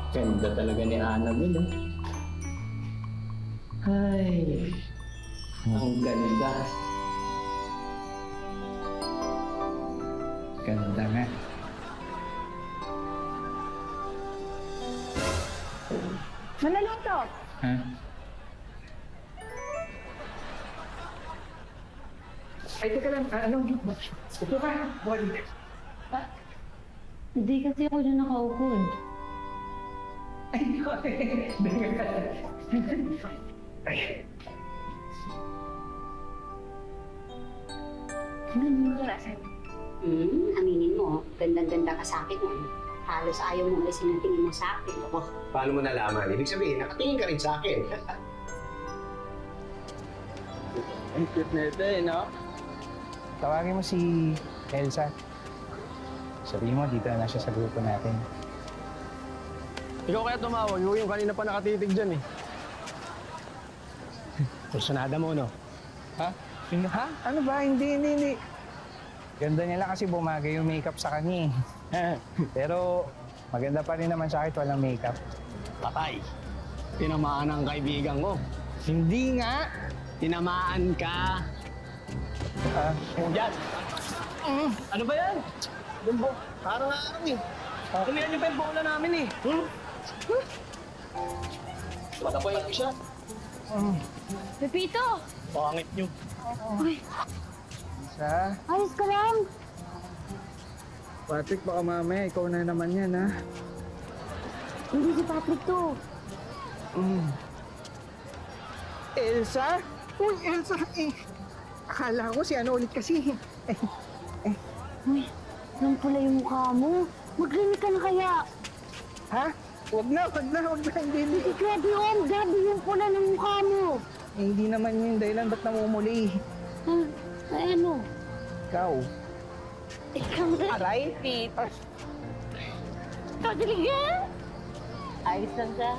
Ganda talaga ni Annabelle, eh. Ay, ang ganda. Ganda nga. Manaloto! Ha? Ay, teka lang. Upo ka. Buwan. Hindi kasi ako dyan nakaupo eh. Ay, hindi ko. Ay. Ano yung nasa? Aminin mo, gandang-ganda ka sa akin ngayon. Halos ayaw mo alisin ang tingin mo sa akin. Oh, paano mo nalaman? Ibig sabihin, nakatingin ka rin sa akin. Ang cute na ito, eh, no? Tawagin mo si Elsa. Sabihin mo, dito na siya sa grupo natin. Ikaw kaya tumawag, yung kanina pa nakatitig dyan eh. Kursunada mo, no? Ha? Ha? Ano ba? Hindi. Ganda niya lang kasi bumagay yung makeup sa kanya eh. Pero maganda pa rin naman siya kahit walang makeup. Patay. Tinamaan ang kaibigan ko. Hindi nga! Tinamaan ka. Ah, Yan. Ano ba yan? Bumbo. Parang eh. Kumihan niyo pa yung bola namin eh. Matapoy lang siya. Pepito! Pangit niyo. Uy, Elsa. ayos ka lang! Patrick, baka mamaya ikaw na naman yan ha. Hindi si Patrick to. Elsa? Uy, Elsa! Akala ko si ano ulit kasi. Uy, nang pula yung mukha mo. Maglinig ka na kaya. Ha? Wag na. Hindi. Grabe yung pula ng mukha mo. Hindi naman yun yung dahilan ba't namumuli. Ay, ano? Ikaw. Ikaw na. Aray? Ikaw talaga? Ayos lang ka.